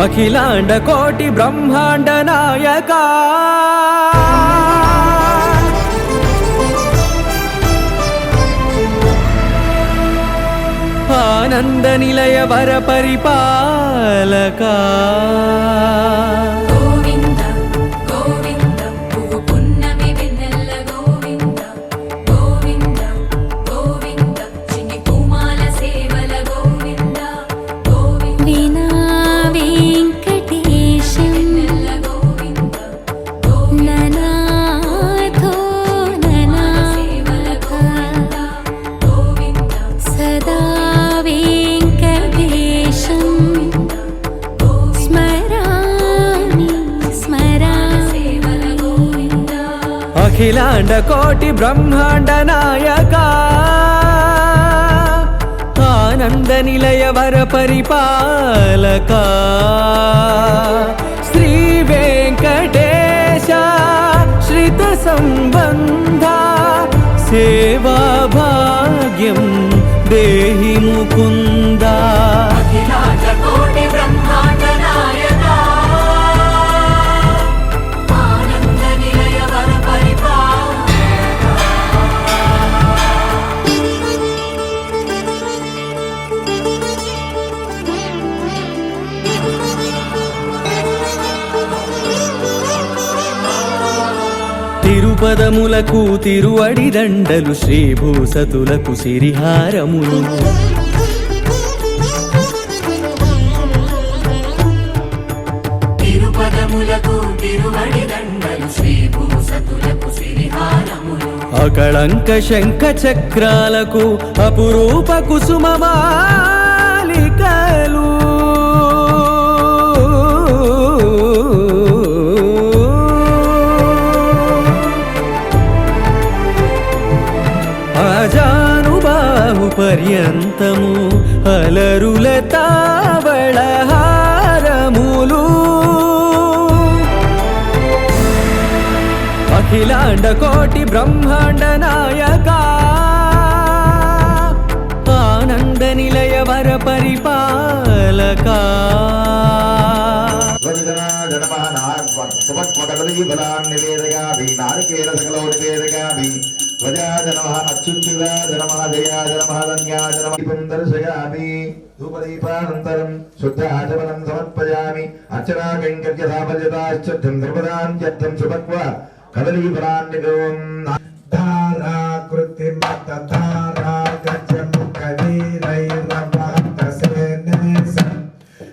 అఖిలాండ కోటి బ్రహ్మాండ నాయక ఆనంద నిలయ వర పరిపాలక అఖిలాండ కోటి బ్రహ్మాండ నాయక ఆనంద నిలయ వర పరిపాలక శ్రీ వెంకటేశ శ్రిత సంబంధ సేవా భాగ్యం దేహి ముకుంద. అఖిలాండ కోటి బ్రహ్మాండ నాయక ఆనంద నిలయ వర తిరుపదములకు తిరువడి దండలు శ్రీభూసతులకు సిరిహారములు తిరుపదములకు తిరువడి దండలు శ్రీభూసతులకు సిరిహారములు అకళంక శంఖ చక్రాలకు అపురూప కుసుమమాలికలు అజానుబాహు పర్యంతము అలరుల తావళహారములు అఖిలాండ కోటి బ్రహ్మాండ నాయక ఆనంద నిలయ వర పరిపాలక ధూపదీపానంతరం శుద్ధాచమనం సమర్పయామి. అర్చనా కైంకర్య సాఫల్యతాశ్చర్థం ధర్మదాన్యర్థం సుభక్వ కదలీఫలాన్నిగోం ధారాకృతిమత ధారా గజముఖ వీరైరవహత సేనేశం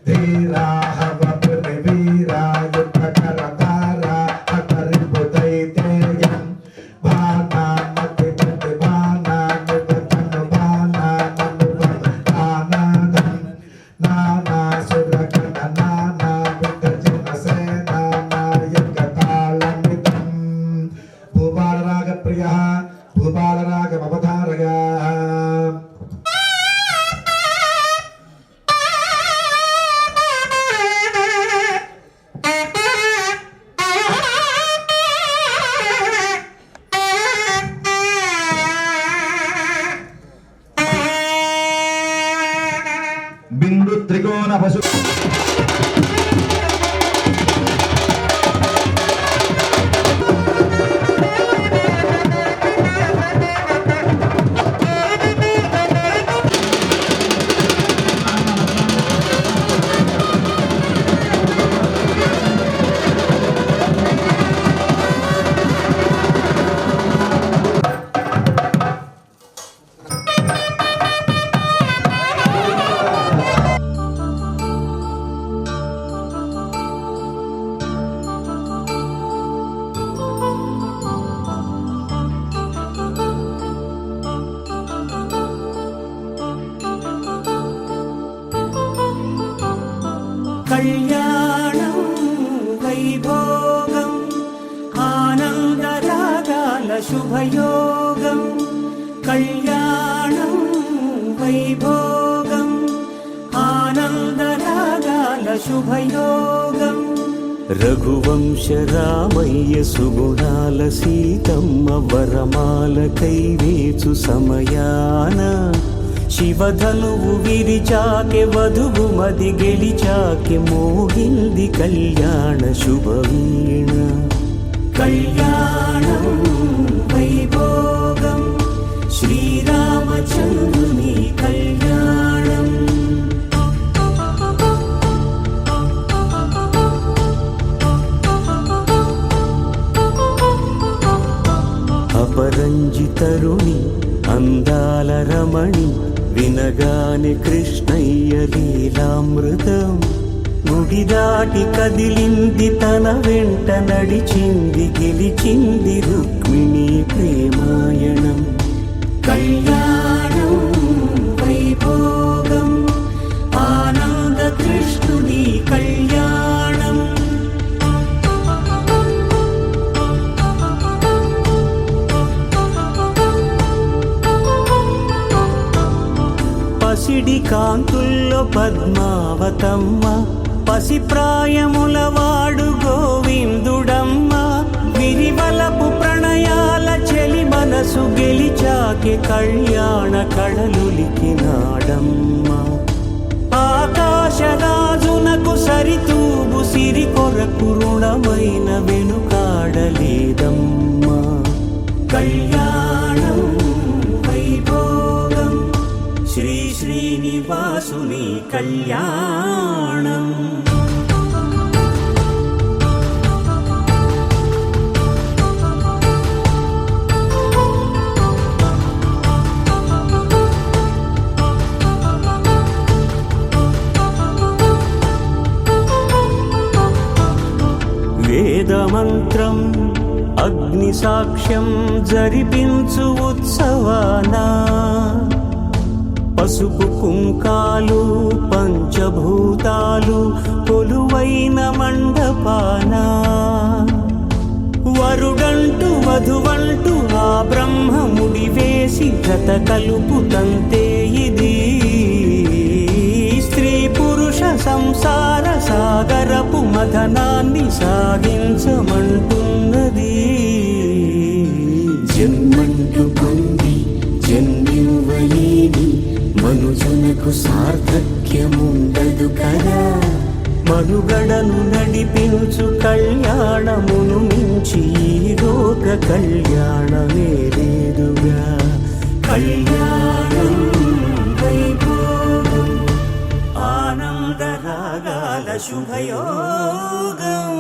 ధీరాహ వపుని వీరాయుధకర ధారా అతరిపుదైతేయం బాణామతి మతి బాణానువతను బాణానువతను ఆనాదం నానాసురగణ నానా విధజన సేనా నాయక తాళమిదం. భూపాలరాగ ప్రియ భూపాలరాగమవతారగా బిందు త్రికోణ పశు కళ్యాణం వైభోగం ఆనందరాగాల శుభయోగం. కళ్యాణం వైభోగం ఆనందరాగాల శుభయోగం. రఘువంశ రామయ్య సుగుణాల సీతమ్మ వరమాల కైవేచు సమయాన శివధనువు విరిచాకె వధువు మది గెలిచాకె మోగింది కళ్యాణ శుభవీణ. కళ్యాణం వైభోగం శ్రీరామచంద్రుని కళ్యాణం. అపరంజితరుణి అందాల రమణి వినగానే కృష్ణయ్య లీలామృతం. గుడి దాటి కదిలింది తన వెంట నడిచింది గెలిచింది రుక్మిణి ప్రేమాయణం. కళ్యాణం వైభోగం ఆనంద కృష్ణుని కళ్యాణం. పసిడి కాంతుల్లో పద్మావతమ్మ పసిప్రాయముల వాడు గోవిందుడమ్మ. విరివలపు ప్రణయాల చెలి మనసు గెలిచాకె కళ్యాణ కళలులికినాడమ్మ. ఆకాశరాజునకు సరితూబు సిరి కొరకు రుణమైన వెనుకాడలేదమ్మా. కళ్యాణం వైభోగం శ్రీ శ్రీనివాసుని కళ్యాణం. వేదమంత్రం అగ్ని సాక్ష్యం జరిపించు ఉత్సవానా. పసుపు కుంకాలు పంచభూతాలు కొలువైన మండపానా. వరుడంటూ వధువంటూ ఆ బ్రహ్మముడి వేసి జత కలుపుతంతే ఇది. స్త్రీ పురుష సంసార సాగరపు మథనాన్ని సాగించమంటున్నది. జన్మంటూ పొంది జన్మివ్వలేని మనుజునకు సార్థక్యముండదు కదా. మనుగడను నడిపించు కళ్యాణమును మించి ఈ లోక కళ్యాణమే లేదుగా. కళ్యాణం వైభోగం ఆనంద రాగాల శుభయోగం.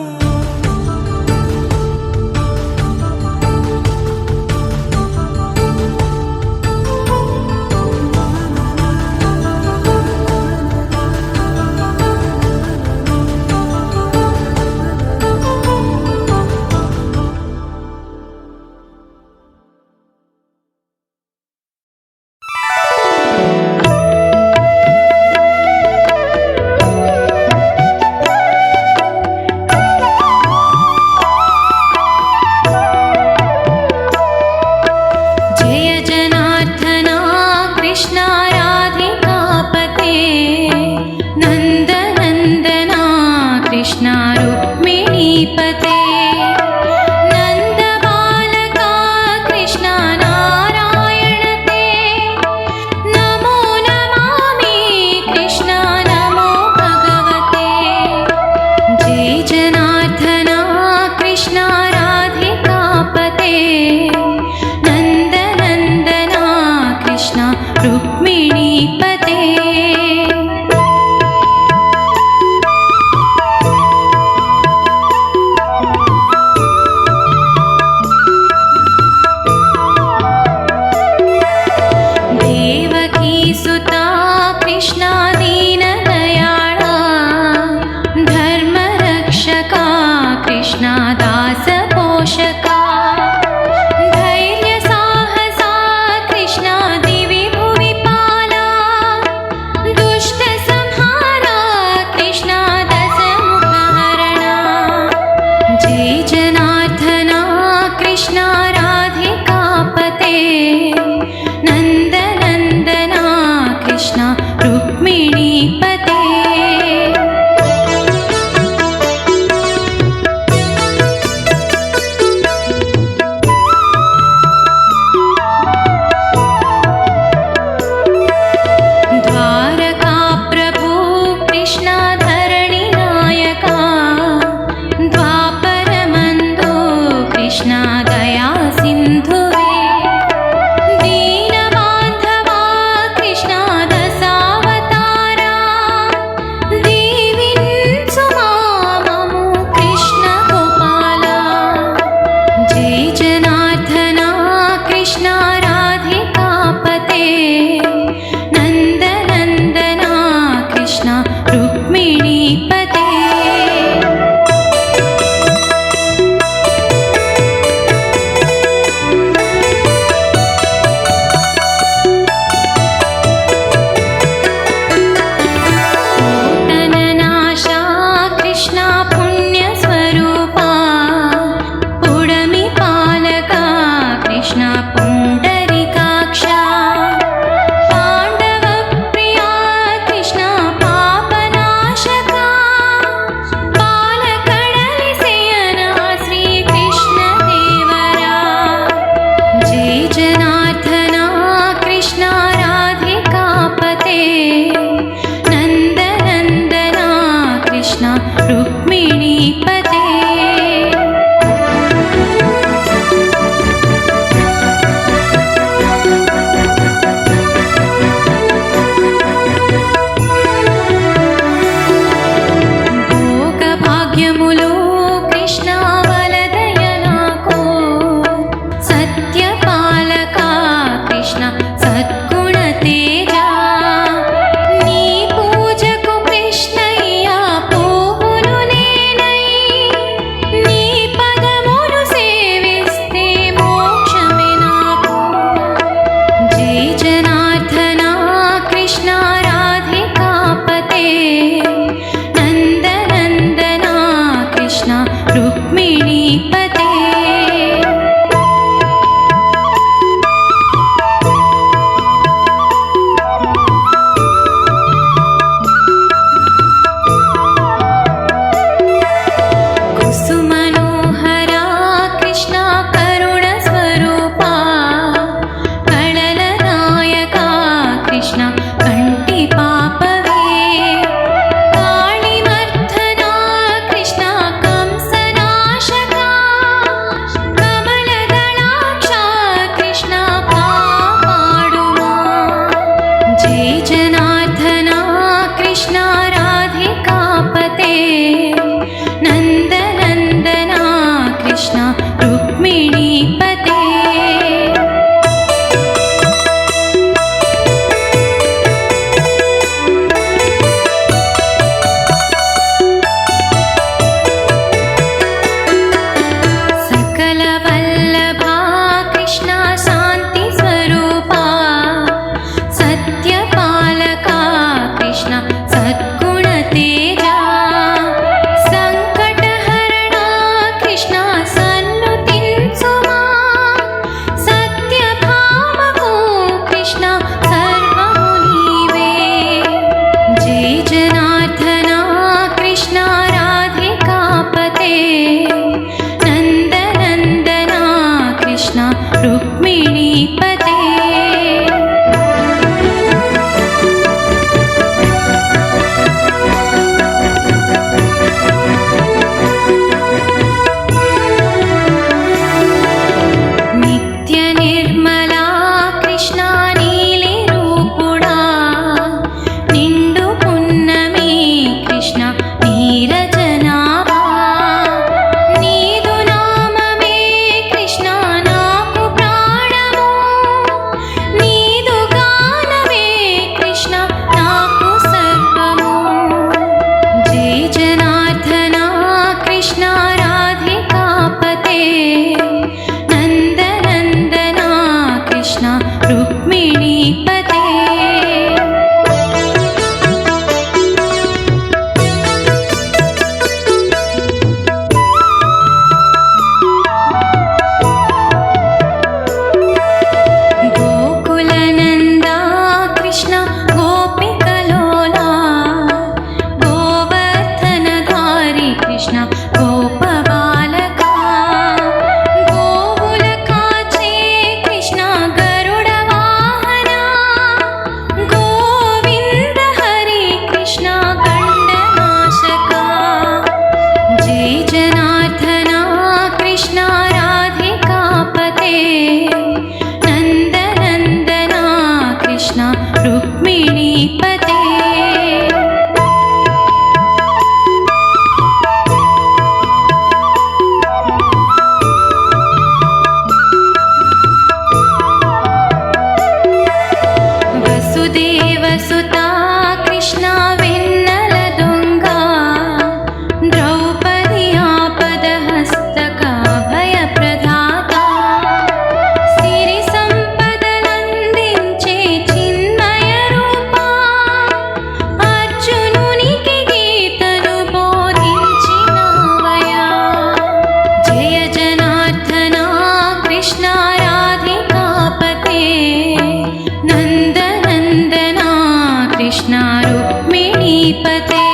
रुक्मिणीपते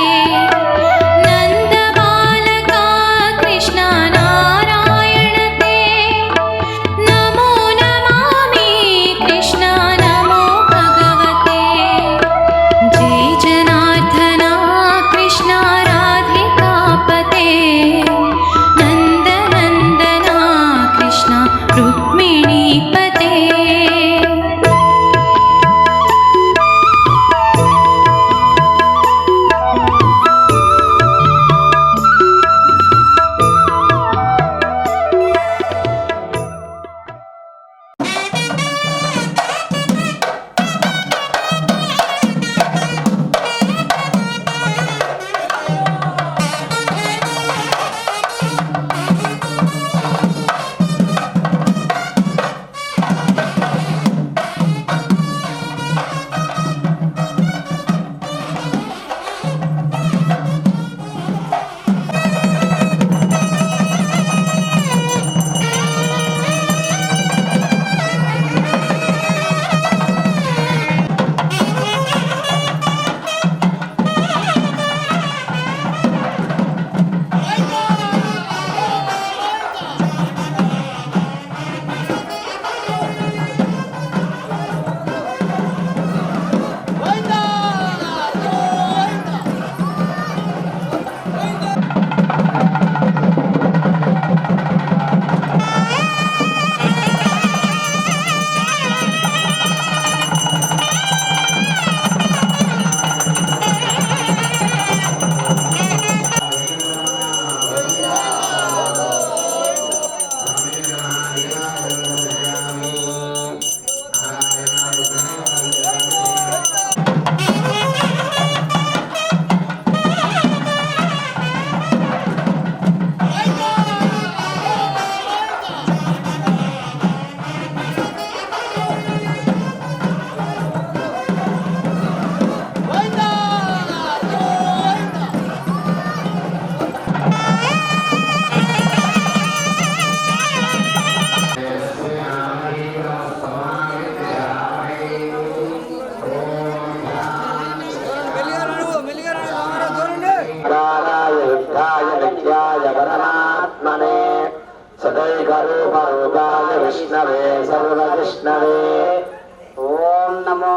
नन्दबालका कृष्ण नारायण ते नमो नमामि कृष्ण नमो भगवते जय जनार्दना कृष्ण राधिकापते नन्दनन्दना कृष्ण रुक्मिणीपते सदैकरूपरूपाय विष्णवे सर्वकृष्णवे ॐ नमो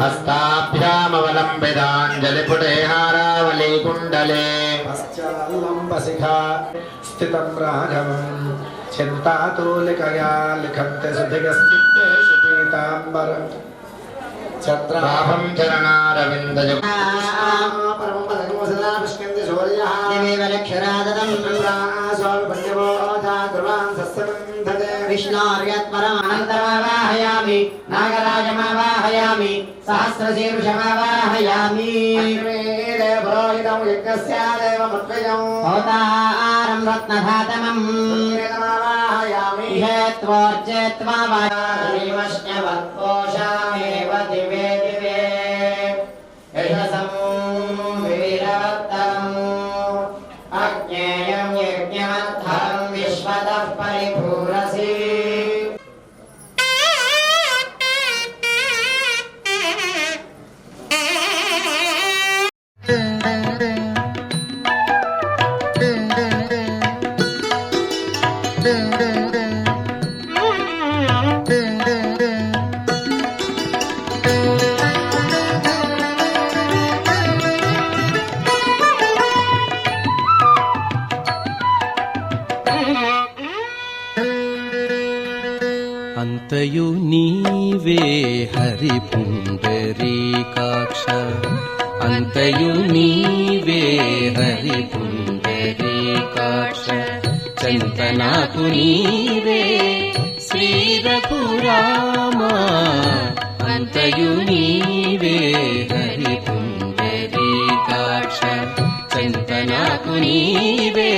हस्ताभ्यामवलम्बिताञ्जलिपुटे हारावली कुण्डले पश्चाल्लम्बशिखा स्थितं राघवं चिन्तातुलिकया लिखन्ते सुधिगस्थितेषु पीताम्बरं छत्राभं चरणारविन्दयुगं विष्णोर्यत्परमानन्दमावाहयामि नागराजमावाहयामि सहस्रशीर्षमावाहयामि पुरोहित శ్రీరం యజ్ఞస్యాదేవ మత్వయం హోతారం రత్నధాతమం నమావాహయామి హేత్వోర్జేత్వా వాష్ణవత్పోషామేవ దివే దివే యశసం వీరవత్తరం అజ్ఞేయం యజ్ఞవద్ధరం విశ్వతః పరిపూరసి అంతయు నీవే హరి పుండరీకాక్ష అంతయు నీవే హరి పుండరీకాక్ష చంతనాకు నీవే శ్రీ రఘురామా అంతయు నీవే హరి పుండరీకాక్ష చంతనాకు నీవే